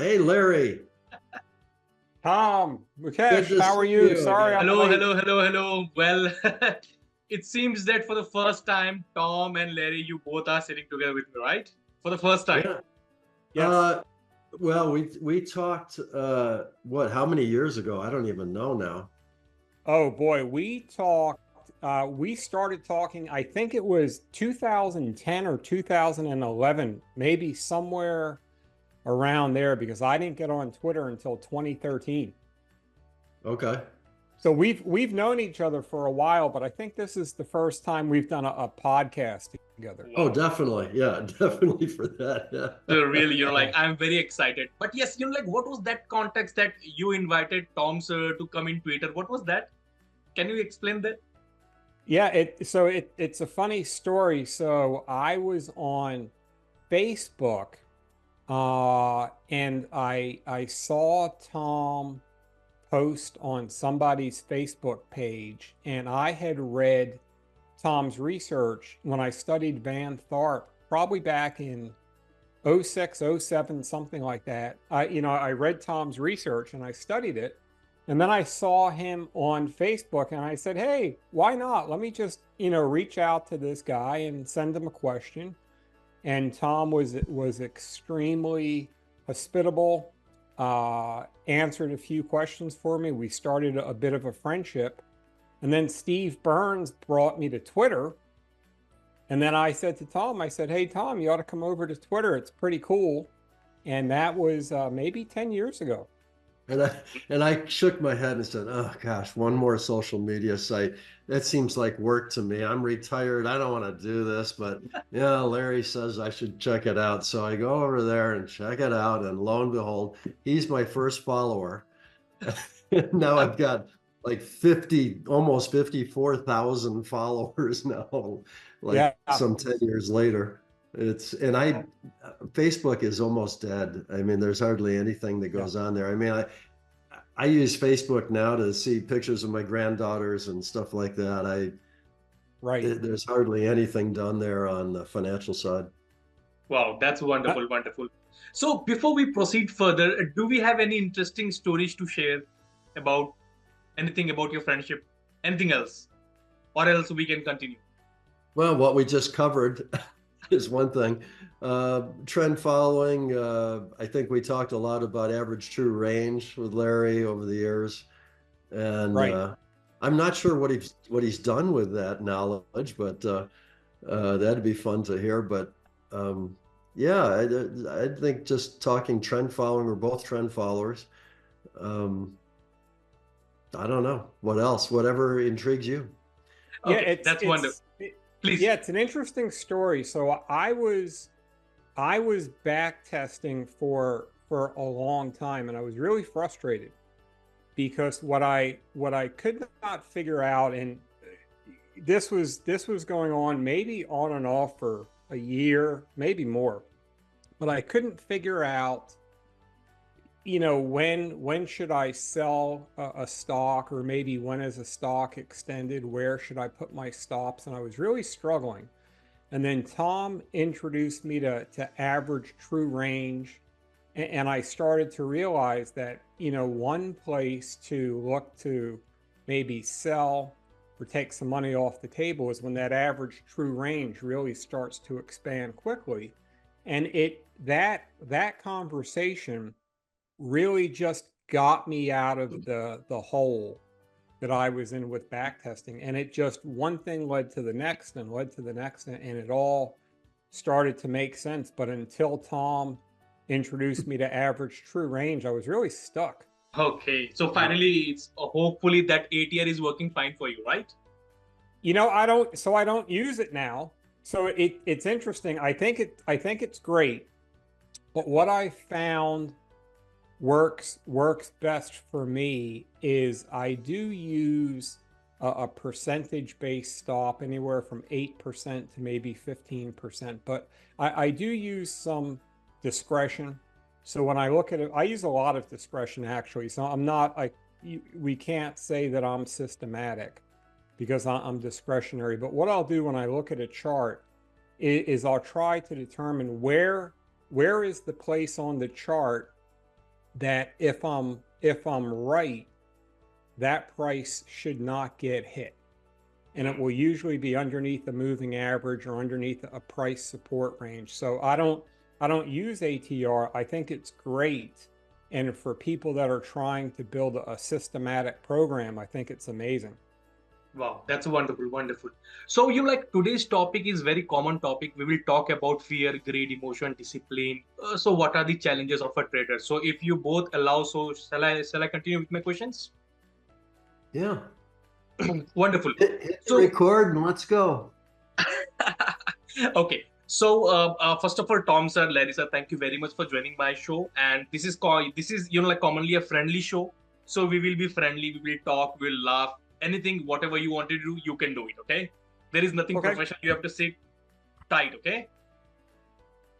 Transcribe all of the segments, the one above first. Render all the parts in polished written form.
Hey, Larry. Tom, Good Mukesh, to how are see you? you Sorry again. I'm Hello, late. hello, hello, hello. Well, it seems that for the first time, Tom and Larry, you both are sitting together with me, right? For the first time. Yeah. Yes. Well, we talked what, how many years ago? I don't even know now. Oh boy, we started talking, I think it was 2010 or 2011, maybe somewhere around there, because I didn't get on Twitter until 2013. Okay. So we've known each other for a while, but I think this is the first time we've done a podcast together. Oh, Wow. definitely. Yeah, definitely for that. So really, Yeah. I'm very excited. But yes, what was that context that you invited Tom sir to come in Twitter? What was that? Can you explain that? Yeah, it's a funny story. So I was on Facebook, and I saw Tom post on somebody's Facebook page, and I had read Tom's research when I studied Van Tharp, probably back in '06, '07, something like that. I read Tom's research and I studied it. And then I saw him on Facebook and I said, hey, why not? Let me just, reach out to this guy and send him a question. And Tom was extremely hospitable, answered a few questions for me. We started a bit of a friendship. And then Steve Burns brought me to Twitter. And then I said to Tom, I said, hey, Tom, you ought to come over to Twitter. It's pretty cool. And that was maybe 10 years ago. And I shook my head and said, "Oh gosh, one more social media site. That seems like work to me. I'm retired. I don't want to do this, but yeah, Larry says I should check it out." So I go over there and check it out, and lo and behold, he's my first follower. Now I've got like 50, almost 54,000 followers now, like Yeah. some 10 years later. It's and I Facebook is almost dead. I mean, there's hardly anything that Yeah. goes on there. I mean, I use Facebook now to see pictures of my granddaughters and stuff like that. Right. There's hardly anything done there on the financial side. Wow, that's Uh, wonderful, wonderful. So before we proceed further, do we have any interesting stories to share about anything about your friendship? Anything else? Or else we can continue. Well, what we just covered is one thing. Trend following. I think we talked a lot about average true range with Larry over the years, and right. I'm not sure what he's done with that knowledge, but that'd be fun to hear. But um, yeah, I think just talking trend following. We're both trend followers. Um, I don't know what else. Whatever intrigues you. Yeah, Okay, that's wonderful. Please. yeah, it's an interesting story. So I was back testing for a long time and I was really frustrated because what I could not figure out, and this was going on maybe on and off for a year, maybe more, but I couldn't figure out, when should I sell a stock, or maybe when is a stock extended, where should I put my stops, and I was really struggling. And then Tom introduced me to average true range. And I started to realize that, one place to look to maybe sell or take some money off the table is when that average true range really starts to expand quickly. And that conversation really just got me out of the hole that I was in with backtesting. And it just, one thing led to the next and led to the next, and it all started to make sense. But until Tom introduced me to average true range, I was really stuck. Okay, so finally, it's hopefully that ATR is working fine for you, right? I don't use it now. So it's interesting. I think it's great. But what I found works best for me is I do use a percentage based stop, anywhere from 8% to maybe 15%, but I do use some discretion. So when I look at it, I use a lot of discretion actually. So I'm not like, we can't say that I'm systematic because I'm discretionary. But what I'll do when I look at a chart is I'll try to determine where is the place on the chart that if I'm right, that price should not get hit. And it will usually be underneath the moving average or underneath a price support range. So I don't use ATR. I think it's great. And for people that are trying to build a systematic program, I think it's amazing. Wow, that's wonderful, wonderful. So you like today's topic is very common topic. We will talk about fear, greed, emotion, discipline. So what are the challenges of a trader? So if you both allow, so shall I continue with my questions? Yeah. Wonderful. Hit the So record and let's go. okay. So first of all, Tom sir, Larry sir, thank you very much for joining my show. And this is like commonly a friendly show. So we will be friendly. We will talk. We'll laugh. Anything, whatever you want to do, you can do it. Okay. There is nothing Okay, professional. You have to sit tight. Okay.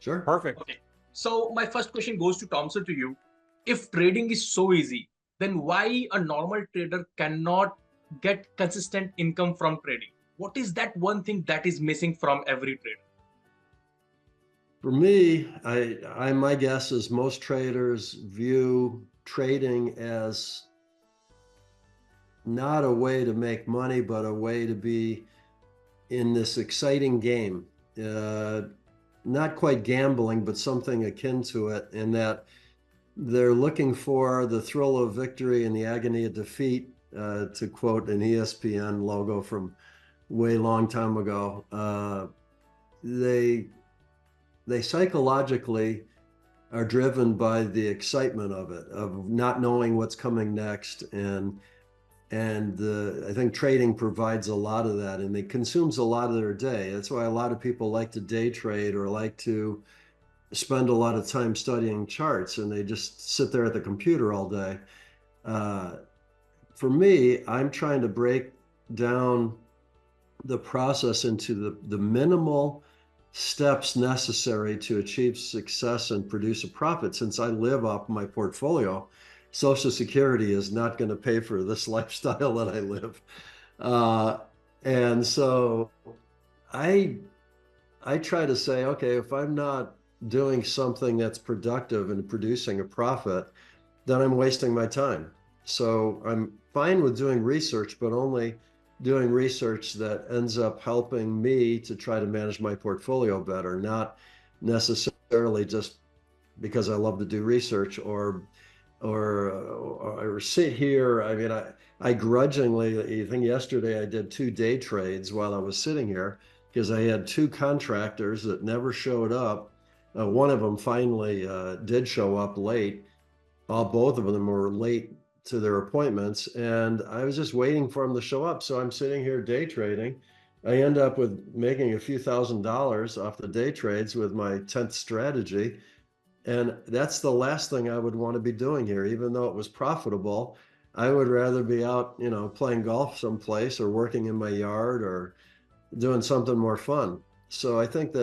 Sure. perfect. Okay. So my first question goes to Tom sir, to you. If trading is so easy, then why a normal trader cannot get consistent income from trading? What is that one thing that is missing from every trader? For me, my guess is most traders view trading as not a way to make money, but a way to be in this exciting game. Uh, Not quite gambling, but something akin to it, in that they're looking for the thrill of victory and the agony of defeat, to quote an ESPN logo from way long time ago. They they psychologically are driven by the excitement of it, of not knowing what's coming next, and I think trading provides a lot of that, and it consumes a lot of their day. That's why a lot of people like to day trade or like to spend a lot of time studying charts, and they just sit there at the computer all day. Uh, for me, I'm trying to break down the process into the minimal steps necessary to achieve success and produce a profit. Since I live off my portfolio, Social Security is not going to pay for this lifestyle that I live. Uh, and so I I try to say, okay, if I'm not doing something that's productive and producing a profit, then I'm wasting my time. So I'm fine with doing research, but only doing research that ends up helping me to try to manage my portfolio better, not necessarily just because I love to do research or sit here. I mean, I grudgingly, I think yesterday I did 2 day trades while I was sitting here because I had 2 contractors that never showed up. One of them finally did show up late. Both of them were late to their appointments, and I was just waiting for them to show up. So I'm sitting here day trading. I end up with making a few $1,000s off the day trades with my 10th strategy. And that's the last thing I would want to be doing here, even though it was profitable. I would rather be out, playing golf someplace or working in my yard or doing something more fun. So I think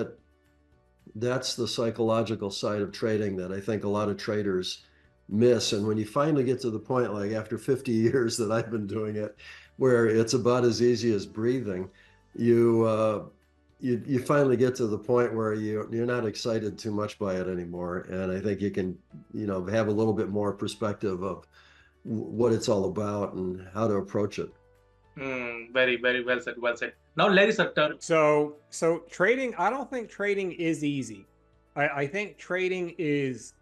that's the psychological side of trading that I think a lot of traders miss. And when you finally get to the point, like after 50 years that I've been doing it, where it's about as easy as breathing, you you finally get to the point where you're not excited too much by it anymore. And I think you can, have a little bit more perspective of what it's all about and how to approach it. Very, very well said. Well said. Now, Larry sir, turn. So trading, I don't think trading is easy. I think trading is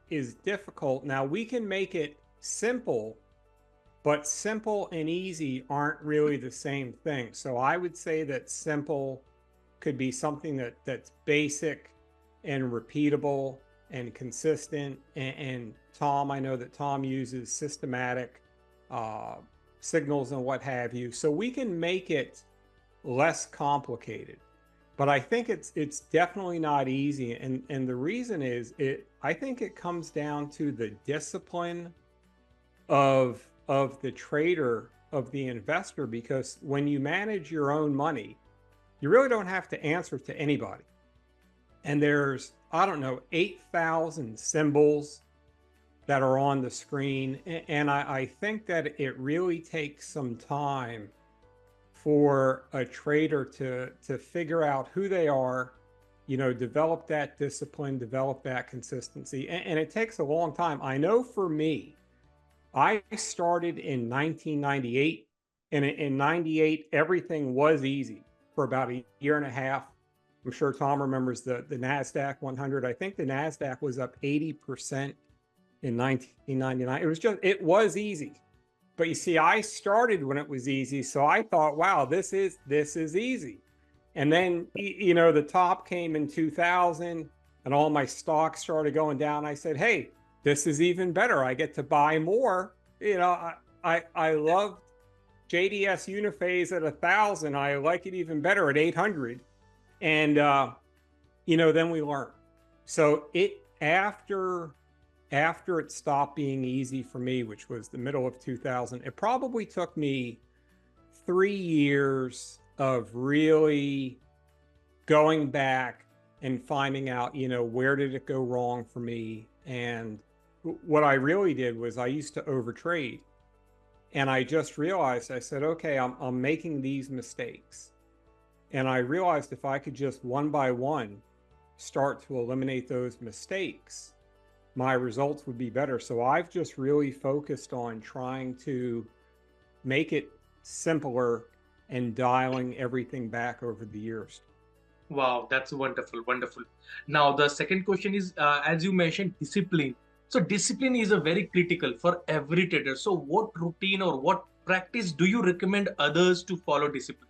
difficult. Now we can make it simple, but simple and easy aren't really the same thing. So I would say that simple could be something that's basic and repeatable and consistent. And Tom, I know that Tom uses systematic signals and what have you. So we can make it less complicated. But I think it's definitely not easy. And the reason is I think it comes down to the discipline of the trader, of the investor, because when you manage your own money, you really don't have to answer to anybody. And there's, I don't know, 8,000 symbols that are on the screen. And I think that it really takes some time for a trader to figure out who they are develop that discipline, develop that consistency. And it takes a long time. I know for me, I started in 1998, and in 98, everything was easy for about a year and a half. I'm sure Tom remembers the NASDAQ 100. I think the NASDAQ was up 80% in 1999. It was easy. But you see, I started when it was easy. So I thought, wow, this is easy. And then, the top came in 2000 and all my stocks started going down. I said, hey, this is even better. I get to buy more. I loved JDS Uniphase at 1,000. I like it even better at 800. And, then we learned. So after it stopped being easy for me, which was the middle of 2000, it probably took me 3 years of really going back and finding out, where did it go wrong for me? And what I really did was I used to overtrade. And I just realized, I said, okay, I'm making these mistakes. And I realized if I could just one by one start to eliminate those mistakes, my results would be better. So I've just really focused on trying to make it simpler and dialing everything back over the years. Wow, that's wonderful, wonderful. Now, the second question is, as you mentioned, discipline. So discipline is a very critical for every trader. So what routine or what practice do you recommend others to follow discipline?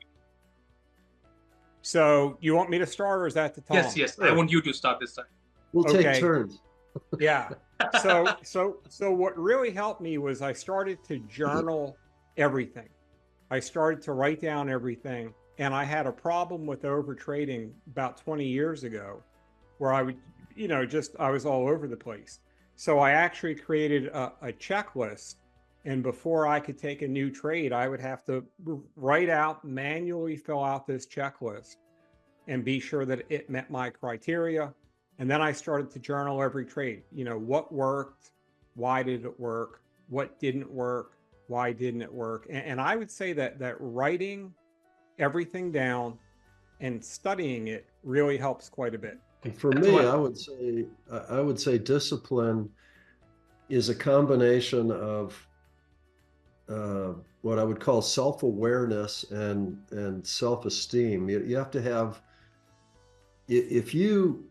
So you want me to start, or is that the Tom? Yes, Sure. I want you to start this time. We'll take turns. Yeah. So what really helped me was I started to journal everything. I started to write down everything. And I had a problem with over trading about 20 years ago where I would, I was all over the place. So I actually created a checklist. And before I could take a new trade, I would have to manually fill out this checklist and be sure that it met my criteria. And then I started to journal every trade, what worked, why did it work, what didn't work, why didn't it work? And I would say that writing everything down and studying it really helps quite a bit. For me, I would say discipline is a combination of what I would call self-awareness and self-esteem. You have to have, if you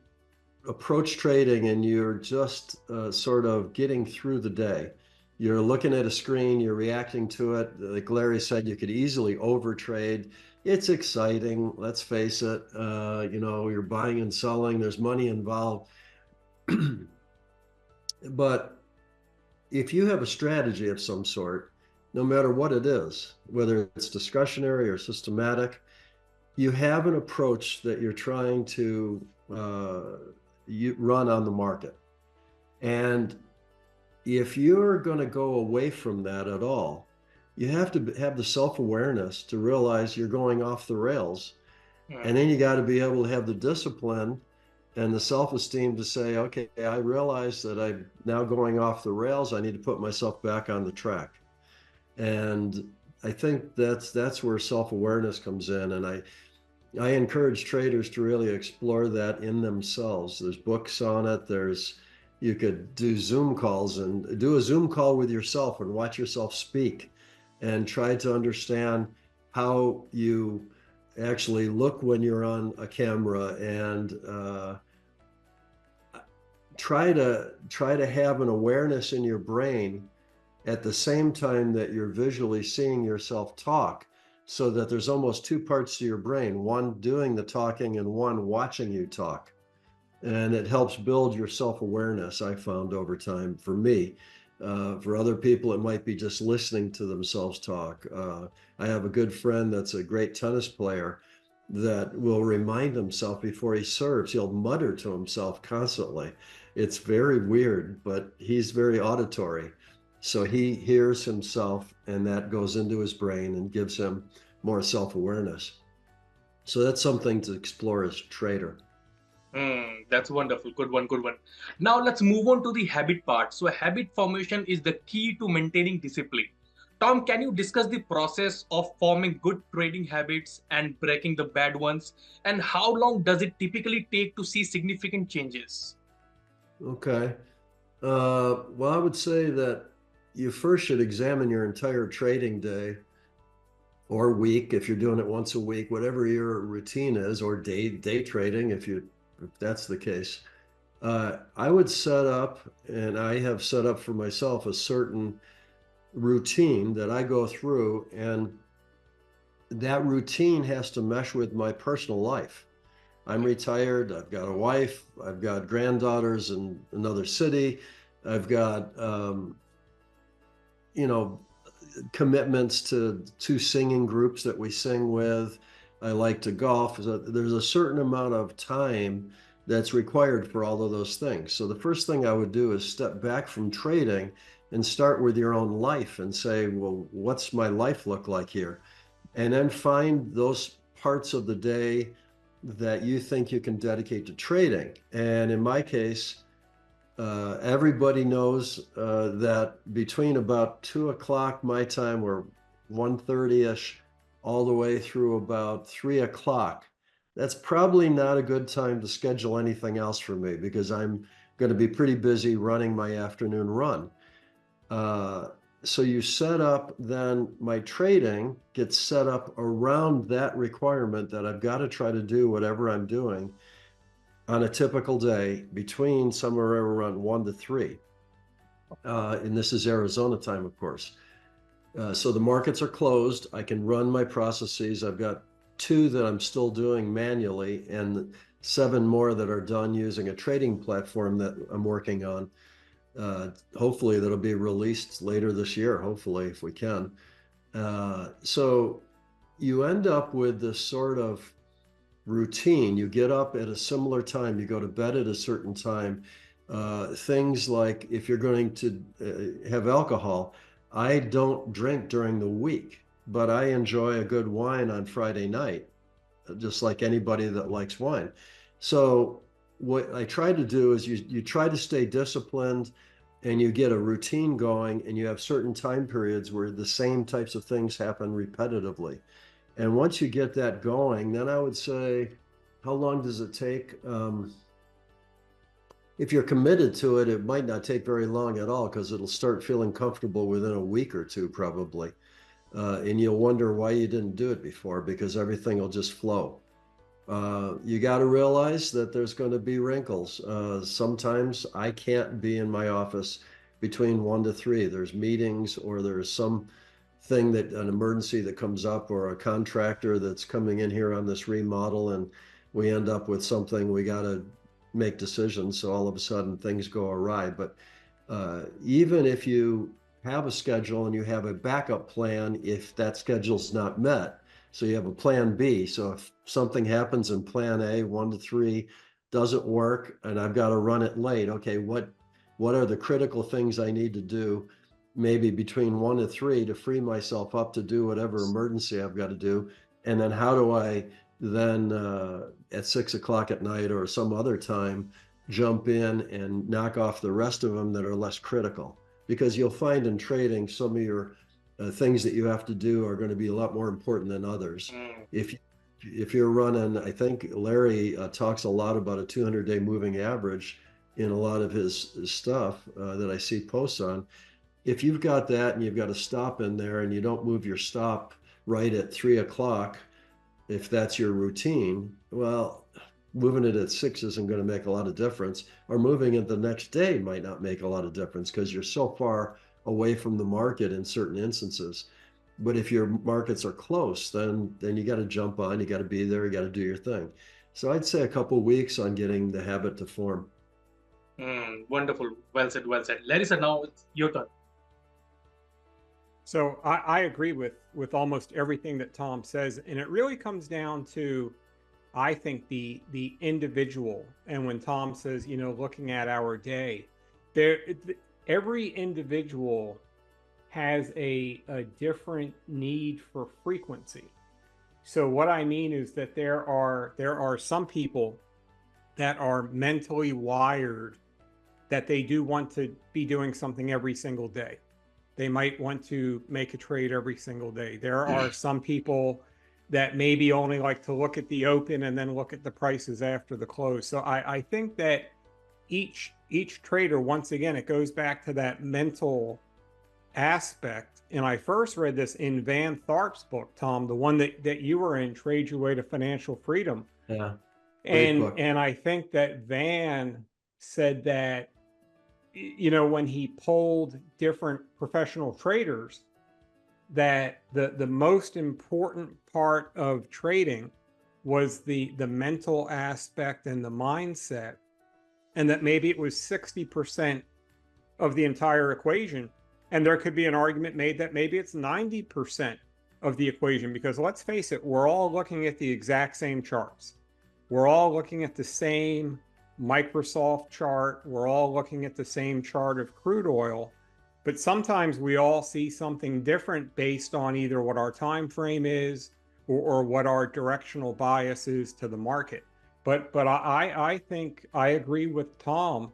approach trading and you're just sort of getting through the day, you're looking at a screen, you're reacting to it. Like Larry said, you could easily overtrade. It's exciting, let's face it. You're buying and selling, there's money involved. But if you have a strategy of some sort, no matter what it is, whether it's discretionary or systematic, you have an approach that you're trying to run on the market. And if you're going to go away from that at all, you have to have the self-awareness to realize you're going off the rails. Yeah. And then you got to be able to have the discipline and the self-esteem to say, okay, I realize that I'm now going off the rails. I need to put myself back on the track. And I think that's where self-awareness comes in. And I encourage traders to really explore that in themselves. There's books on it. You could do Zoom calls and do a Zoom call with yourself and watch yourself speak and try to understand how you actually look when you're on a camera, and try to have an awareness in your brain at the same time that you're visually seeing yourself talk, so that there's almost two parts to your brain, one doing the talking and one watching you talk. And it helps build your self-awareness, I found over time, for me. For other people, it might be just listening to themselves talk. I have a good friend that's a great tennis player that will remind himself before he serves. He'll mutter to himself constantly. It's very weird, but he's very auditory. So he hears himself, and that goes into his brain and gives him more self-awareness. So that's something to explore as a trader. That's wonderful. Good one. Now let's move on to the habit part. So habit formation is the key to maintaining discipline. Tom, can you discuss the process of forming good trading habits and breaking the bad ones? And how long does it typically take to see significant changes? Okay. Well, I would say that you first should examine your entire trading day or week if you're doing it once a week, whatever your routine is, or day trading if that's the case. I would set up, and I have set up for myself a certain routine that I go through, and that routine has to mesh with my personal life. I'm retired. I've got a wife. I've got granddaughters in another city. I've got, you know, commitments to two singing groups that we sing with. I like to golf. So there's a certain amount of time that's required for all of those things. So the first thing I would do is step back from trading and start with your own life and say, well, what's my life look like here? And then find those parts of the day that you think you can dedicate to trading. And in my case, everybody knows that between about 2 o'clock my time or 1:30ish all the way through about 3 o'clock, that's probably not a good time to schedule anything else for me because I'm going to be pretty busy running my afternoon run. Uh, so you set up, then my trading gets set up around that requirement that I've got to try to do whatever I'm doing on a typical day between somewhere around 1 to 3. And this is Arizona time, of course. So the markets are closed. I can run my processes. I've got 2 that I'm still doing manually and 7 more that are done using a trading platform that I'm working on. Hopefully that'll be released later this year, hopefully, if we can. So you end up with this sort of routine. You get up at a similar time, you go to bed at a certain time. Things like if you're going to have alcohol, I don't drink during the week, but I enjoy a good wine on Friday night, just like anybody that likes wine. So what I try to do is you try to stay disciplined and you get a routine going and you have certain time periods where the same types of things happen repetitively. And once you get that going, then I would say, how long does it take? If you're committed to it, it might not take very long at all because it'll start feeling comfortable within a week or two, probably. And you'll wonder why you didn't do it before because everything will just flow. You got to realize that there's going to be wrinkles. Sometimes I can't be in my office between 1 to 3. There's meetings or there's some thing that an emergency that comes up or a contractor that's coming in here on this remodel and we end up with something we got to make decisions. So all of a sudden things go awry. But even if you have a schedule and you have a backup plan, if that schedule's not met, so you have a plan B. So if something happens in plan A, 1 to 3, doesn't work, and I've got to run it late, okay, what are the critical things I need to do maybe between 1 to 3 to free myself up to do whatever emergency I've got to do? And then how do I then at 6 o'clock at night or some other time jump in and knock off the rest of them that are less critical? Because you'll find in trading some of your things that you have to do are going to be a lot more important than others. Mm. If you're running, I think Larry talks a lot about a 200-day moving average in a lot of his stuff that I see posts on. If you've got that and you've got a stop in there and you don't move your stop right at 3 o'clock, if that's your routine, well, moving it at 6 isn't going to make a lot of difference, or moving it the next day might not make a lot of difference because you're so far away from the market in certain instances. But if your markets are close, then you got to jump on, you got to be there, you got to do your thing. So I'd say a couple weeks on getting the habit to form. Wonderful. Well said. Well said. Larry sir, now it's your turn. So I agree with almost everything that Tom says, and it really comes down to, I think, the individual. And when Tom says, looking at our day, every individual has a different need for frequency. So what I mean is that there are some people that are mentally wired that they do want to be doing something every single day. They might want to make a trade every single day. There are some people that maybe only like to look at the open and then look at the prices after the close. So I think that each trader, once again, it goes back to that mental aspect. And I first read this in Van Tharp's book, Tom, the one that you were in, Trade Your Way to Financial Freedom. Yeah, great book. And I think that Van said that, you know, when he polled different professional traders, that the most important part of trading was the mental aspect and the mindset, and that maybe it was 60% of the entire equation. And there could be an argument made that maybe it's 90% of the equation, because let's face it, we're all looking at the exact same charts. We're all looking at the same Microsoft chart. We're all looking at the same chart of crude oil, but sometimes we all see something different based on either what our time frame is or what our directional bias is to the market. But I think I agree with Tom.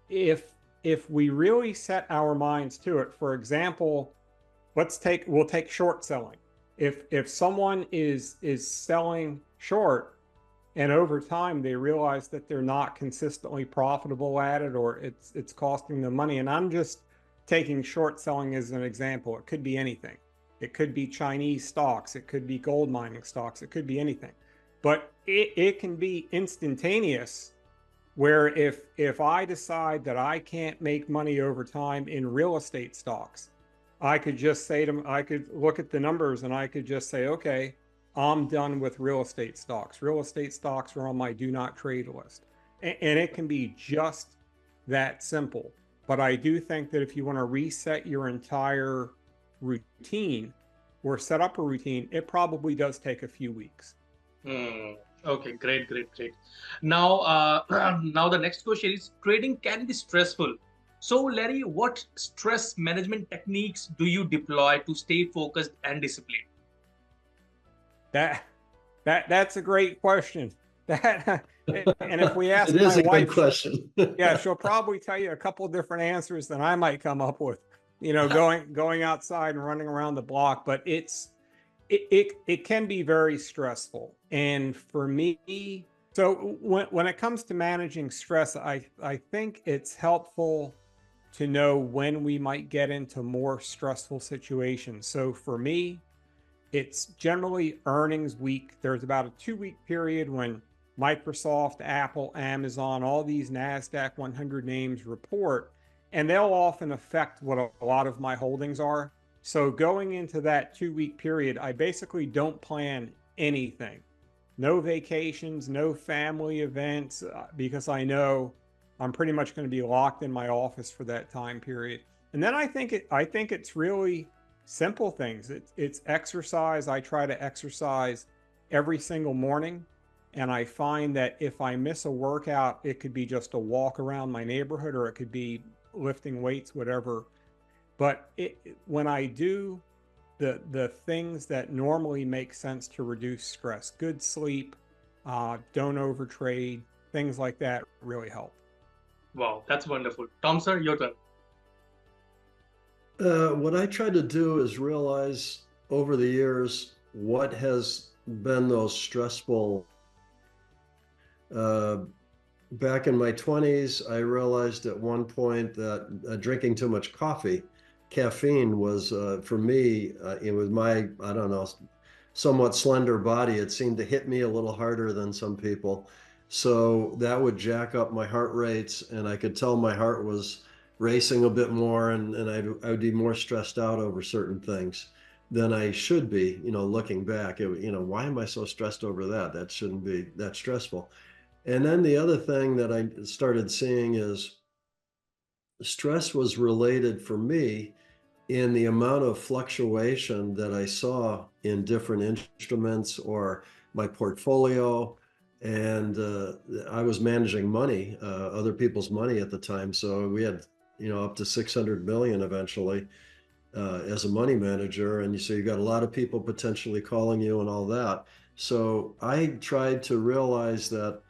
If we really set our minds to it, for example, we'll take short selling. If someone is selling short, and over time they realize that they're not consistently profitable at it, or it's costing them money. And I'm just taking short selling as an example. It could be anything. It could be Chinese stocks. It could be gold mining stocks. It could be anything. But it can be instantaneous, where if I decide that I can't make money over time in real estate stocks, I could just say to them, I could look at the numbers and I could just say, okay, I'm done with real estate stocks. Real estate stocks are on my do not trade list. And it can be just that simple. But I do think that if you want to reset your entire routine or set up a routine, it probably does take a few weeks. Okay, great. Now, now the next question is, trading can be stressful. So, Larry, what stress management techniques do you deploy to stay focused and disciplined? That's a great question. And if we ask it is my a wife, good question. yeah, she'll probably tell you a couple of different answers than I might come up with. You know, going outside and running around the block, but it can be very stressful. And for me, so when it comes to managing stress, I think it's helpful to know when we might get into more stressful situations. So for me, it's generally earnings week. There's about a 2-week period when Microsoft, Apple, Amazon, all these NASDAQ 100 names report, and they'll often affect what a lot of my holdings are. So going into that 2-week period, I basically don't plan anything. No vacations, no family events, because I know I'm pretty much going to be locked in my office for that time period. And then I think it's really simple things. It's exercise. I try to exercise every single morning. And I find that if I miss a workout, it could be just a walk around my neighborhood, or it could be lifting weights, whatever. But when I do the things that normally make sense to reduce stress, good sleep, don't overtrade, things like that really help. Wow, that's wonderful. Tom, sir, your turn. What I try to do is realize over the years what has been those stressful. Back in my 20s, I realized at one point that drinking too much caffeine was, for me, it was my, I don't know, somewhat slender body. It seemed to hit me a little harder than some people. So that would jack up my heart rates, and I could tell my heart was racing a bit more, and I would be more stressed out over certain things than I should be, looking back. Why am I so stressed over that? That shouldn't be that stressful. And then the other thing that I started seeing is stress was related for me in the amount of fluctuation that I saw in different instruments or my portfolio. And I was managing money, other people's money at the time. So we had, up to 600 million eventually as a money manager. And so you got a lot of people potentially calling you and all that. So I tried to realize that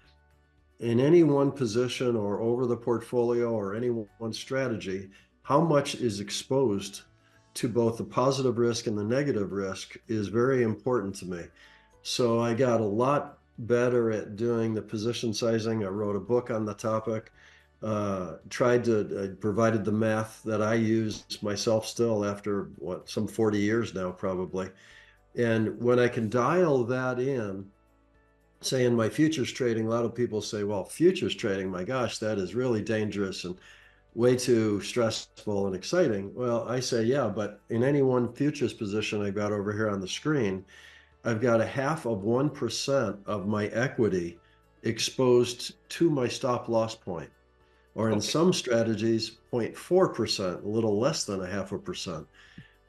in any one position or over the portfolio or any one strategy, how much is exposed to both the positive risk and the negative risk is very important to me. So I got a lot better at doing the position sizing. I wrote a book on the topic, provided the math that I use myself still after some 40 years now, probably. And when I can dial that in, say in my futures trading, a lot of people say, well, futures trading, my gosh, that is really dangerous and way too stressful and exciting. Well, I say, yeah, but in any one futures position I've got over here on the screen, I've got a 0.5% of my equity exposed to my stop loss point, or in Okay. some strategies, 0.4%, a little less than a 0.5%.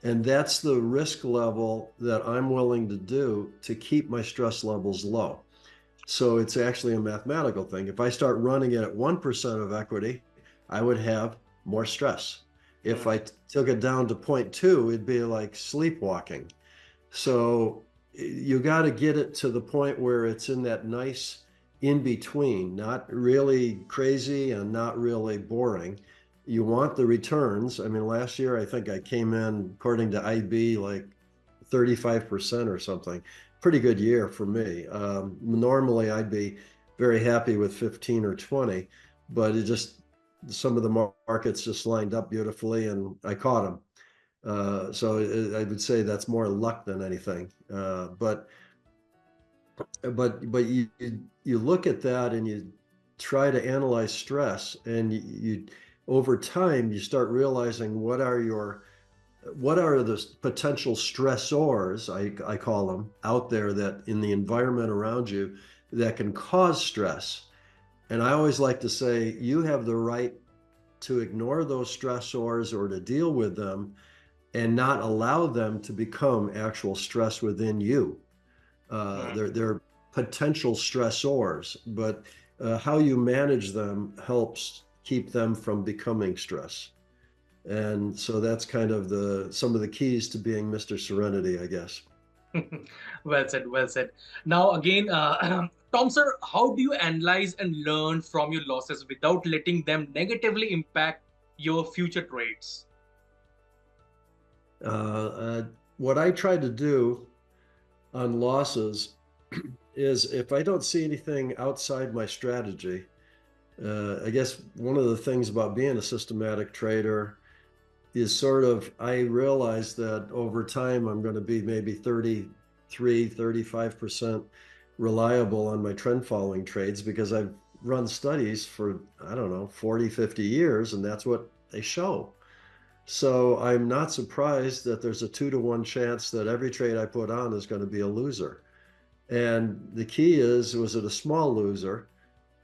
And that's the risk level that I'm willing to do to keep my stress levels low. So it's actually a mathematical thing. If I start running it at 1% of equity, I would have more stress. If I took it down to 0.2, it'd be like sleepwalking. So you got to get it to the point where it's in that nice in between, not really crazy and not really boring. You want the returns. I mean, last year, I think I came in, according to IB, like 35% or something. Pretty good year for me. Normally, I'd be very happy with 15 or 20, but some of the markets just lined up beautifully and I caught them. So I would say that's more luck than anything. But you look at that and you try to analyze stress, and you over time you start realizing what are the potential stressors, I call them, out there that in the environment around you that can cause stress. And I always like to say you have the right to ignore those stressors or to deal with them and not allow them to become actual stress within you. They're potential stressors, but how you manage them helps keep them from becoming stress. And so that's kind of some of the keys to being Mr. Serenity, I guess. Well said, well said. Now, again, Tom, sir, how do you analyze and learn from your losses without letting them negatively impact your future trades? Uh, what I try to do on losses is if I don't see anything outside my strategy, I guess one of the things about being a systematic trader is I realize that over time I'm going to be maybe 33, 35% reliable on my trend following trades because I've run studies for, I don't know, 40, 50 years, and that's what they show. So I'm not surprised that there's a 2-to-1 chance that every trade I put on is going to be a loser. And the key is, was it a small loser?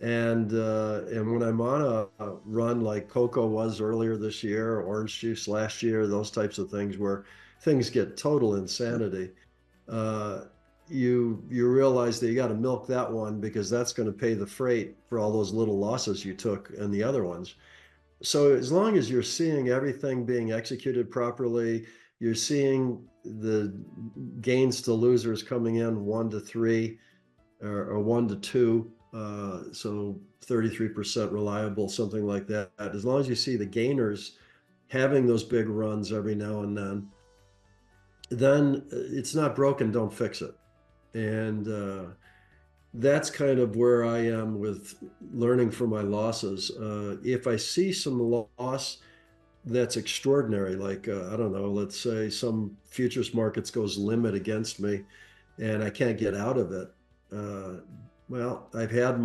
And when I'm on a run like cocoa was earlier this year, or orange juice last year, those types of things where things get total insanity, uh, you realize that you got to milk that one because that's going to pay the freight for all those little losses you took in the other ones. So as long as you're seeing everything being executed properly, you're seeing the gains to losers coming in 1 to 3 or 1 to 2, so 33% reliable, something like that. As long as you see the gainers having those big runs every now and then it's not broken, don't fix it. And that's kind of where I am with learning from my losses. If I see some loss that's extraordinary, like, I don't know, let's say some futures markets goes limit against me and I can't get out of it. Well, I've had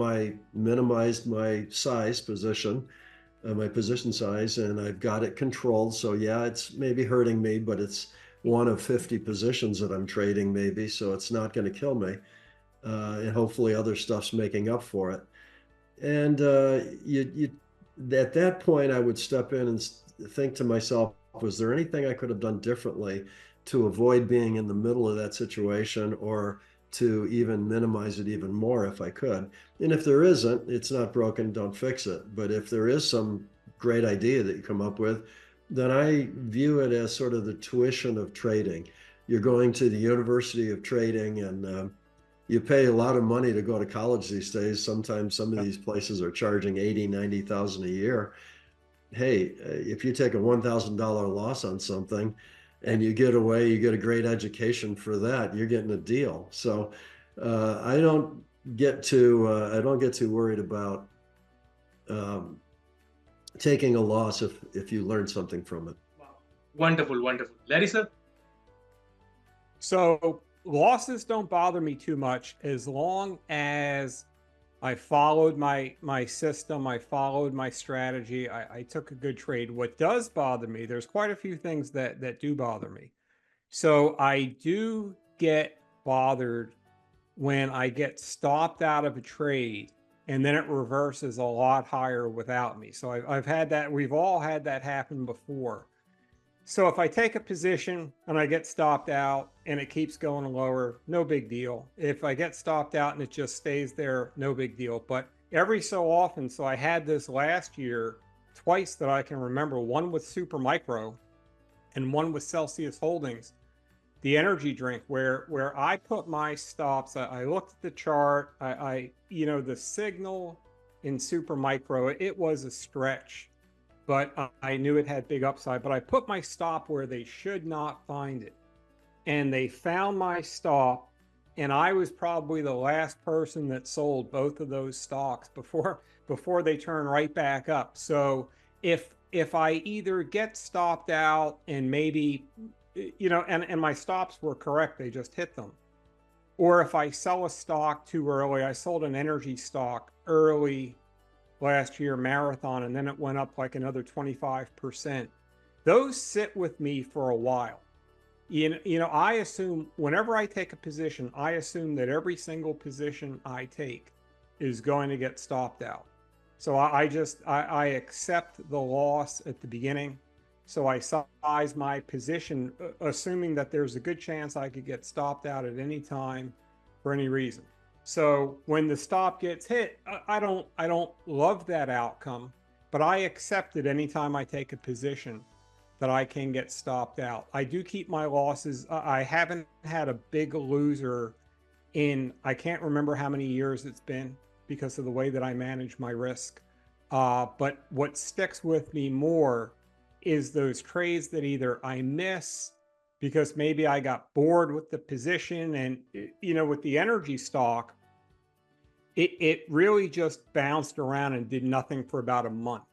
minimized my size position, my position size, and I've got it controlled. So yeah, it's maybe hurting me, but it's one of 50 positions that I'm trading maybe, so it's not going to kill me. And hopefully other stuff's making up for it. And at that point, I would step in and think to myself, was there anything I could have done differently to avoid being in the middle of that situation, or to even minimize it even more if I could? And if there isn't, it's not broken, don't fix it. But if there is some great idea that you come up with, then I view it as sort of the tuition of trading. You're going to the University of Trading, and you pay a lot of money to go to college these days. Sometimes some of these places are charging 80, 90,000 a year. Hey, if you take a $1,000 loss on something, and you get away, you get a great education for that. You're getting a deal. So I don't get too worried about um, taking a loss if you learn something from it. Wow. Wonderful, wonderful. Larry, sir? So losses don't bother me too much as long as I followed my system, I followed my strategy, I took a good trade. What does bother me, there's quite a few things that do bother me. So I do get bothered when I get stopped out of a trade and then it reverses a lot higher without me. So I've had that, we've all had that happen before. So if I take a position and I get stopped out and it keeps going lower, no big deal. If I get stopped out and it just stays there, no big deal. But every so often, so I had this last year twice that I can remember, one with Supermicro and one with Celsius Holdings, the energy drink, where I put my stops. I looked at the chart. The signal in Supermicro, it was a stretch, but I knew it had big upside. But I put my stop where they should not find it, and they found my stop, and I was probably the last person that sold both of those stocks before they turn right back up. So if I either get stopped out and maybe, and my stops were correct, they just hit them, or if I sell a stock too early, I sold an energy stock early last year, Marathon, and then it went up like another 25%. Those sit with me for a while. I assume whenever I take a position, I assume that every single position I take is going to get stopped out. So I accept the loss at the beginning. So I size my position, assuming that there's a good chance I could get stopped out at any time for any reason. So when the stop gets hit, I don't love that outcome, but I accept it anytime I take a position that I can get stopped out. I do keep my losses. I haven't had a big loser in, I can't remember how many years it's been because of the way that I manage my risk. But what sticks with me more is those trades that either I miss because maybe I got bored with the position, and with the energy stock, it really just bounced around and did nothing for about a month.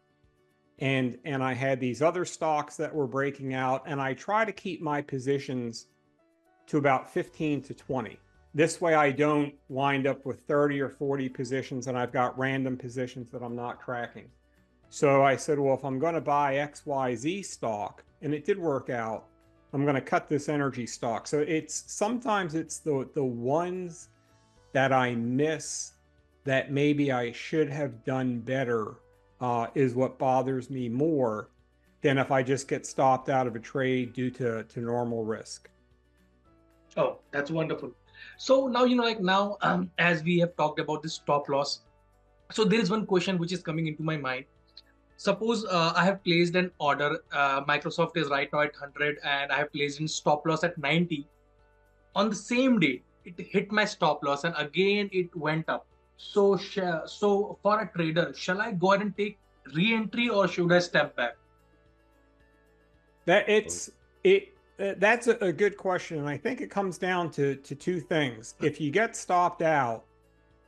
And I had these other stocks that were breaking out, and I try to keep my positions to about 15 to 20. This way I don't wind up with 30 or 40 positions and I've got random positions that I'm not tracking. So I said, well, if I'm going to buy XYZ stock, and it did work out, I'm going to cut this energy stock. So sometimes it's the ones that I miss that maybe I should have done better is what bothers me more than if I just get stopped out of a trade due to normal risk. Oh, that's wonderful. So now, now, as we have talked about this stop loss, so there is one question which is coming into my mind. Suppose I have placed an order, Microsoft is right now at 100 and I have placed in stop loss at 90. On the same day, it hit my stop loss and again it went up. So, so for a trader, shall I go ahead and take re-entry or should I step back? That's a good question, and I think it comes down to two things. If you get stopped out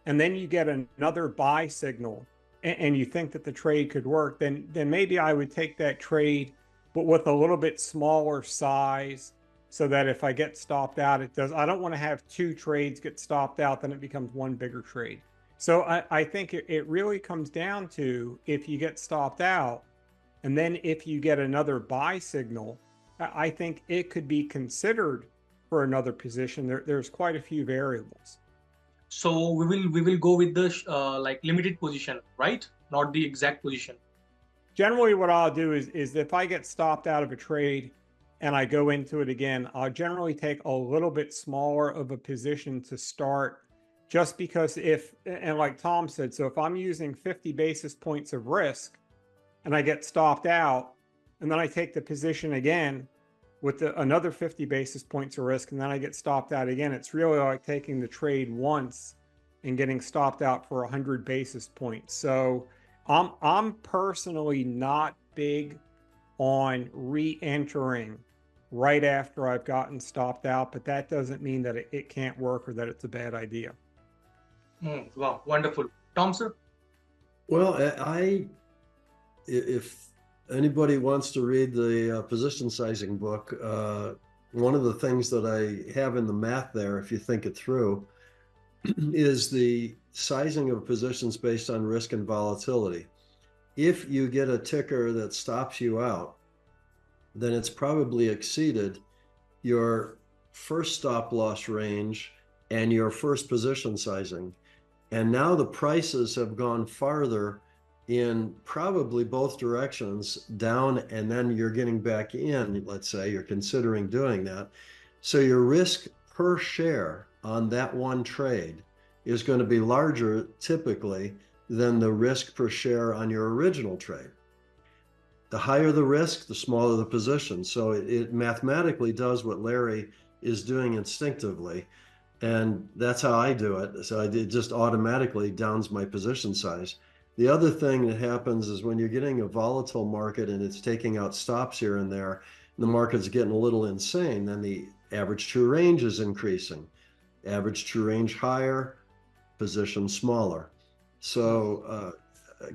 and then you get another buy signal and you think that the trade could work, then maybe I would take that trade, but with a little bit smaller size, so that if I get stopped out, I don't want to have two trades get stopped out, then it becomes one bigger trade. So I think it really comes down to, if you get stopped out and then if you get another buy signal, I think it could be considered for another position. There's quite a few variables. So we will go with the like limited position, right? Not the exact position. Generally, what I'll do is if I get stopped out of a trade and I go into it again, I'll generally take a little bit smaller of a position to start, just because and like Tom said, so if I'm using 50 basis points of risk and I get stopped out, and then I take the position again with another 50 basis points of risk, and then I get stopped out again, it's really like taking the trade once and getting stopped out for 100 basis points. So I'm personally not big on re-entering right after I've gotten stopped out, but that doesn't mean that it can't work or that it's a bad idea. Wow, wonderful. Tom, sir? Well, if anybody wants to read the position sizing book, one of the things that I have in the math there, if you think it through, is the sizing of positions based on risk and volatility. If you get a ticker that stops you out, then it's probably exceeded your first stop loss range and your first position sizing. And now the prices have gone farther in probably both directions, down, and then you're getting back in, let's say you're considering doing that. So your risk per share on that one trade is going to be larger typically than the risk per share on your original trade. The higher the risk, the smaller the position. So it mathematically does what Larry is doing instinctively. And that's how I do it. So it just automatically downs my position size. The other thing that happens is when you're getting a volatile market and it's taking out stops here and there, the market's getting a little insane, then the average true range is increasing. Average true range higher, position smaller. So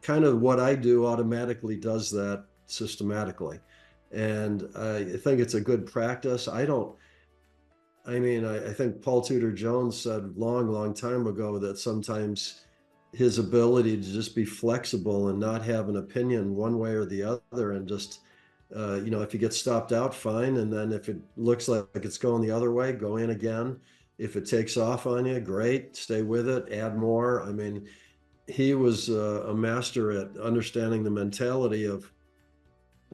kind of what I do automatically does that systematically. And I think it's a good practice. I think Paul Tudor Jones said long time ago that sometimes his ability to just be flexible and not have an opinion one way or the other, and just, if you get stopped out, fine. And then if it looks like it's going the other way, go in again. If it takes off on you, great, stay with it, add more. I mean, he was a master at understanding the mentality of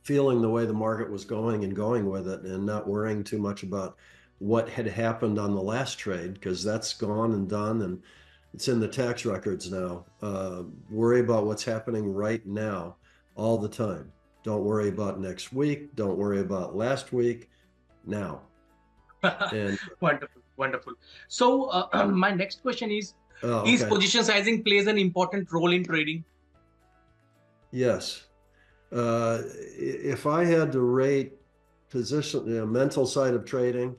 feeling the way the market was going and going with it, and not worrying too much about what had happened on the last trade, because that's gone and done and it's in the tax records now. Worry about what's happening right now all the time. Don't worry about next week. Don't worry about last week. Now. And Wonderful. So my next question is okay. position sizing plays an important role in trading? Yes. If I had to rate position, mental side of trading,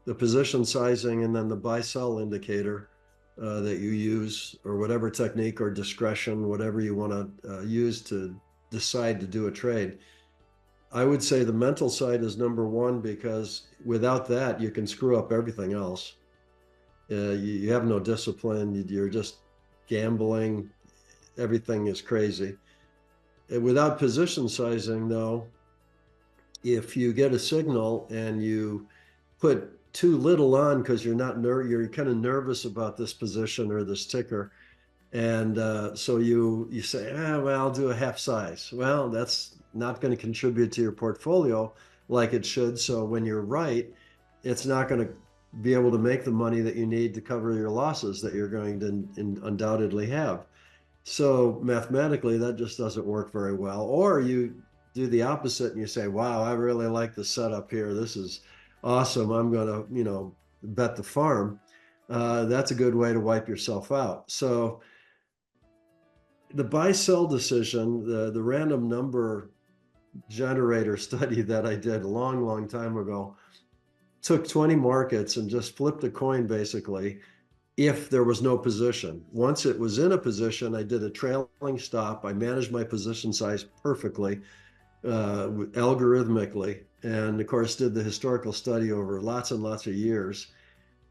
the position sizing, and then the buy sell indicator that you use, or whatever technique or discretion, whatever you want to use to decide to do a trade, I would say the mental side is number one, because without that, you can screw up everything else. You have no discipline. You're just gambling. Everything is crazy. Without position sizing, though, if you get a signal and you put too little on because you're kind of nervous about this position or this ticker, and so you say, well, I'll do a half size. Well, that's not going to contribute to your portfolio like it should. So when you're right, it's not going to be able to make the money that you need to cover your losses that you're going to undoubtedly have. So mathematically, that just doesn't work very well. Or you do the opposite and you say, wow, I really like the setup here. This is awesome. I'm going to, bet the farm. That's a good way to wipe yourself out. So the buy sell decision, the random number generator study that I did a long time ago, took 20 markets and just flipped a coin basically if there was no position. Once it was in a position, I did a trailing stop. I managed my position size perfectly, algorithmically, and of course did the historical study over lots and lots of years.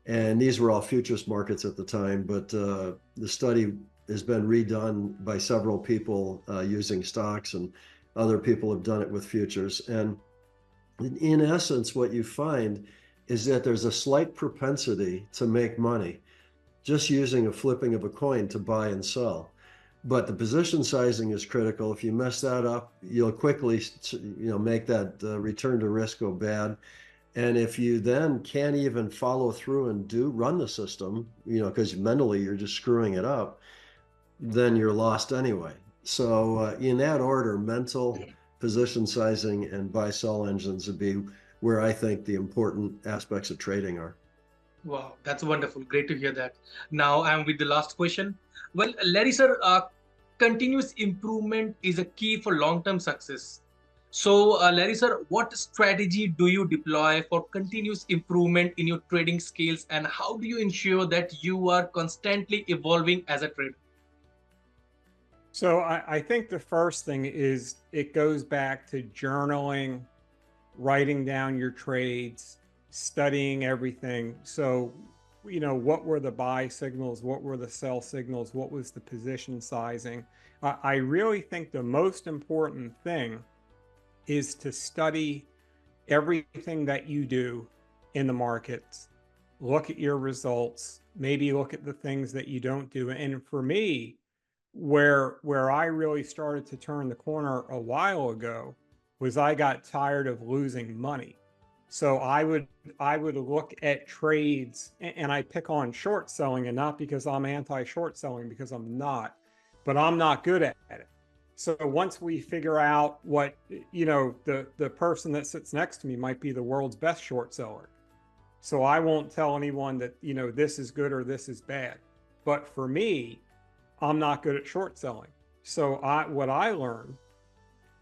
And these were all futures markets at the time, but the study has been redone by several people using stocks, and other people have done it with futures. And in essence, what you find is that there's a slight propensity to make money just using a flipping of a coin to buy and sell. But the position sizing is critical. If you mess that up, you'll quickly, make that return to risk go bad. And if you then can't even follow through and run the system, because mentally you're just screwing it up, then you're lost anyway. So in that order, mental, position sizing, and buy sell engines would be where I think the important aspects of trading are. Wow, that's wonderful. Great to hear that. Now I'm with the last question. Well, Larry sir, continuous improvement is a key for long-term success. So, Larry sir, what strategy do you deploy for continuous improvement in your trading skills, and how do you ensure that you are constantly evolving as a trader? So I think the first thing is it goes back to journaling, writing down your trades, studying everything. So, what were the buy signals? What were the sell signals? What was the position sizing? I really think the most important thing is to study everything that you do in the markets, look at your results, maybe look at the things that you don't do. And for me, where I really started to turn the corner a while ago was I got tired of losing money. So I would look at trades, and I pick on short selling, and not because I'm anti-short selling, because I'm not, but I'm not good at it. So once we figure out what, the person that sits next to me might be the world's best short seller. So I won't tell anyone that, this is good or this is bad. But for me, I'm not good at short selling. So what I learned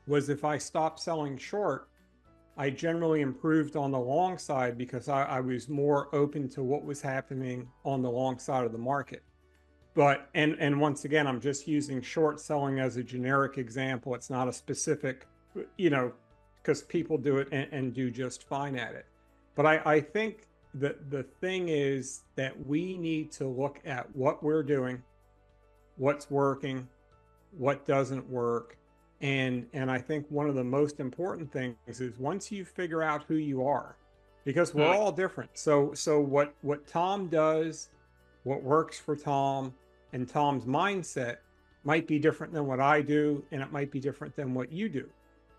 was if I stopped selling short, I generally improved on the long side because I was more open to what was happening on the long side of the market. But and once again, I'm just using short selling as a generic example. It's not a specific, because people do it and do just fine at it. But I think that the thing is that we need to look at what we're doing, what's working, what doesn't work. And I think one of the most important things is once you figure out who you are, because we're all different. So what Tom does, what works for Tom, and Tom's mindset might be different than what I do, and it might be different than what you do.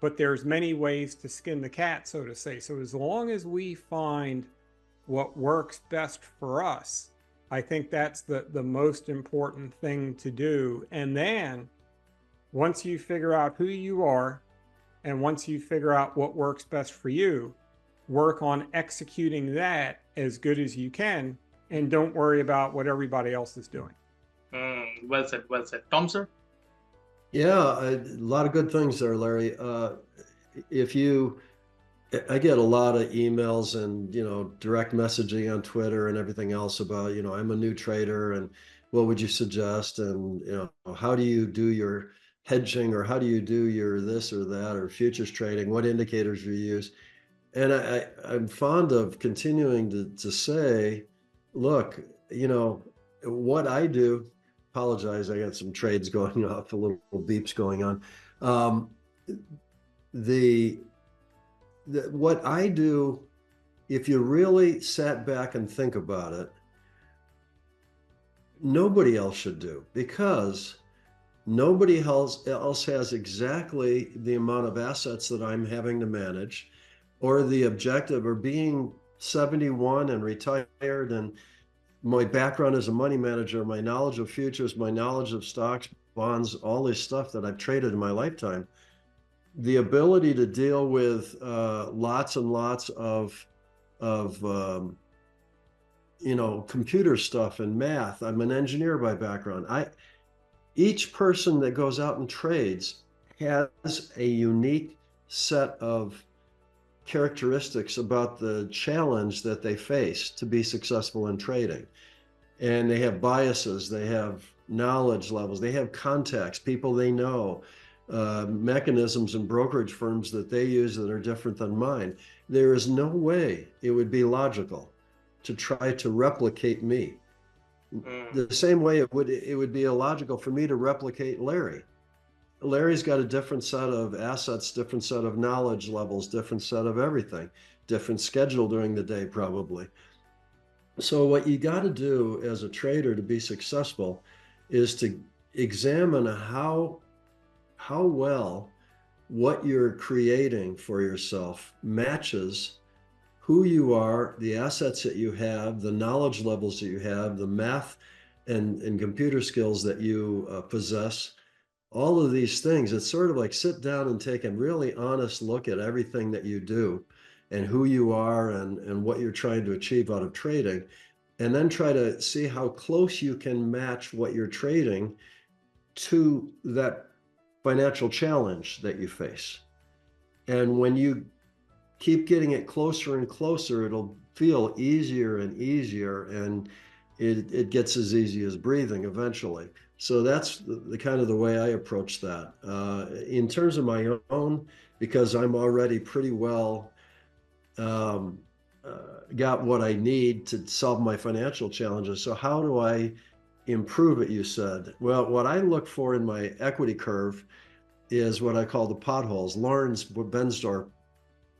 But there's many ways to skin the cat, so to say. So as long as we find what works best for us, I think that's the most important thing to do. And then once you figure out who you are, and once you figure out what works best for you, work on executing that as good as you can, and don't worry about what everybody else is doing. Well said, well said. Tom, sir? Yeah, a lot of good things there, Larry. If you, I get a lot of emails and, direct messaging on Twitter and everything else about, I'm a new trader and what would you suggest? And, how do you do your hedging, or how do you do your this or that, or futures trading? What indicators you use? And I'm fond of continuing to say, look, what I do, apologize, I got some trades going off, a little beeps going on. Um, the what I do, if you really sat back and think about it, nobody else should do, because nobody else has exactly the amount of assets that I'm having to manage, or the objective, or being 71 and retired, and my background as a money manager, my knowledge of futures, my knowledge of stocks, bonds, all this stuff that I've traded in my lifetime, the ability to deal with lots and lots of computer stuff and math. I'm an engineer by background. Each person that goes out and trades has a unique set of characteristics about the challenge that they face to be successful in trading. And they have biases, they have knowledge levels, they have contacts, people they know, mechanisms and brokerage firms that they use that are different than mine. There is no way it would be logical to try to replicate me. The same way it would be illogical for me to replicate Larry. Larry's got a different set of assets, different set of knowledge levels, different set of everything, different schedule during the day, probably. So what you got to do as a trader to be successful is to examine how well what you're creating for yourself matches who you are, the assets that you have, the knowledge levels that you have, the math and computer skills that you possess. All of these things, it's sort of like sit down and take a really honest look at everything that you do and who you are and what you're trying to achieve out of trading, and then try to see how close you can match what you're trading to that financial challenge that you face. And when you keep getting it closer and closer, it'll feel easier and easier, and it gets as easy as breathing eventually. So that's the kind of the way I approach that. In terms of my own, because I'm already pretty well um, got what I need to solve my financial challenges. So how do I improve it, you said? Well, what I look for in my equity curve is what I call the potholes. Lawrence Bensdorf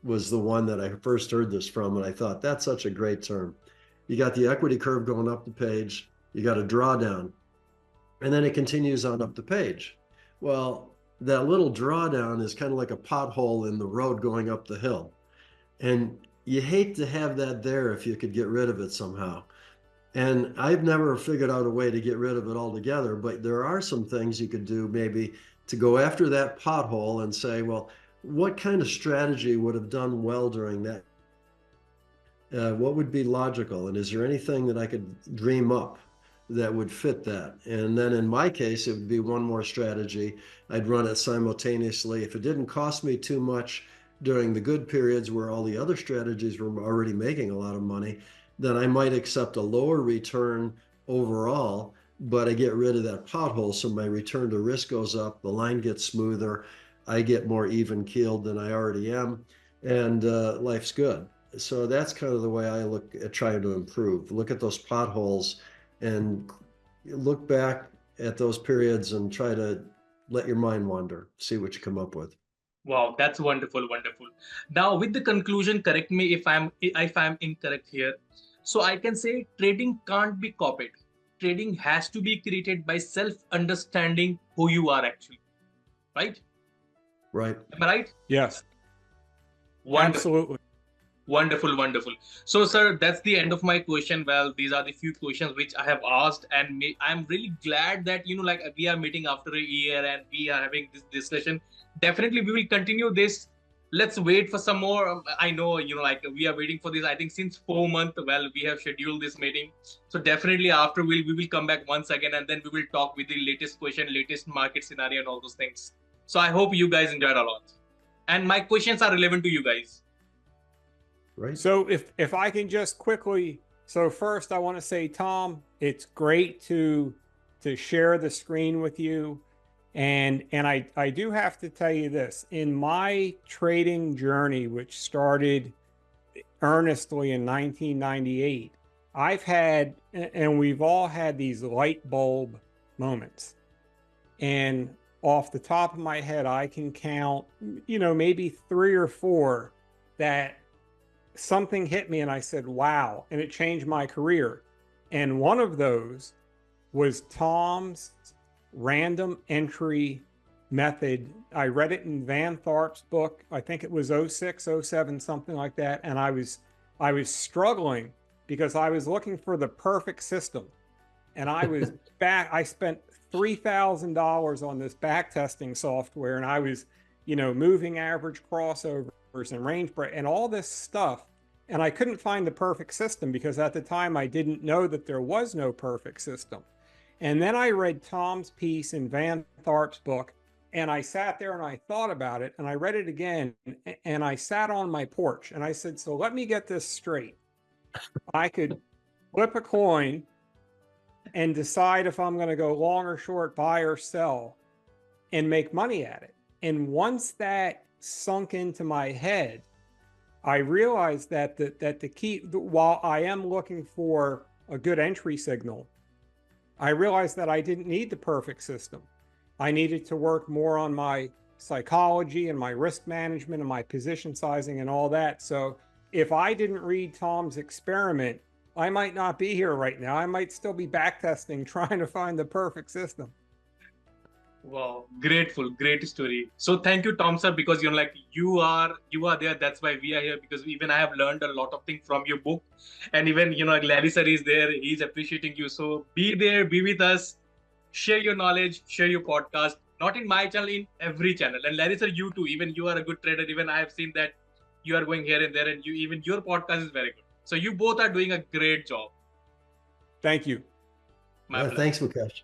was the one that I first heard this from, and I thought that's such a great term. You got the equity curve going up the page, you got a drawdown, and then it continues on up the page. Well, that little drawdown is kind of like a pothole in the road going up the hill. And you hate to have that there if you could get rid of it somehow. And I've never figured out a way to get rid of it altogether, but there are some things you could do maybe to go after that pothole and say, well, what kind of strategy would have done well during that? What would be logical? And is there anything that I could dream up that would fit that? And then in my case, it would be one more strategy. I'd run it simultaneously. If it didn't cost me too much during the good periods where all the other strategies were already making a lot of money, then I might accept a lower return overall, but I get rid of that pothole. So my return to risk goes up, the line gets smoother, I get more even keeled than I already am, and life's good. So that's kind of the way I look at trying to improve. Look at those potholes and look back at those periods and try to let your mind wander, see what you come up with. Wow, that's wonderful, wonderful. Now, with the conclusion, correct me if I'm incorrect here. So I can say trading can't be copied. Trading has to be created by self-understanding who you are actually, right? Right. Am I right? Yes, Wonderful. absolutely. Wonderful, wonderful. So, sir, that's the end of my question. Well, these are the few questions which I have asked, and I'm really glad that like we are meeting after a year and we are having this discussion. Definitely, we will continue this. Let's wait for some more. I know like we are waiting for this. I think since 4 months. Well, we have scheduled this meeting. So definitely after we will come back once again, and then we will talk with the latest question, latest market scenario, and all those things. So I hope you guys enjoyed a lot, and my questions are relevant to you guys. Right. So if I can just quickly, so first I want to say, Tom, it's great to share the screen with you. And I do have to tell you this, in my trading journey, which started earnestly in 1998, I've had, and we've all had these light bulb moments. And off the top of my head, I can count, maybe 3 or 4 that something hit me and I said, wow, and it changed my career. And one of those was Tom's random entry method. I read it in Van Tharp's book. I think it was 06, 07, something like that. And I was struggling because I was looking for the perfect system. And I was I spent $3,000 on this back testing software, and I was, moving average crossovers and range break and all this stuff. And I couldn't find the perfect system because at the time I didn't know that there was no perfect system. And then I read Tom's piece in Van Tharp's book, and I sat there and I thought about it, and I read it again, and I sat on my porch and I said, so let me get this straight. I could flip a coin and decide if I'm going to go long or short, buy or sell, and make money at it. And once that sunk into my head, I realized that the key, while I am looking for a good entry signal, I realized that I didn't need the perfect system. I needed to work more on my psychology and my risk management and my position sizing and all that. So if I didn't read Tom's experiment, I might not be here right now. I might still be backtesting, trying to find the perfect system. Wow, grateful, great story. So thank you, Tom sir, because like you are there. That's why we are here, because even I have learned a lot of things from your book, and even like Larry sir is there. He's appreciating you. So be there, be with us, share your knowledge, share your podcast. Not in my channel, in every channel. And Larry sir, you too. Even you are a good trader. Even I have seen that you are going here and there, and even your podcast is very good. So you both are doing a great job. Thank you. My pleasure. Thanks, Mukesh.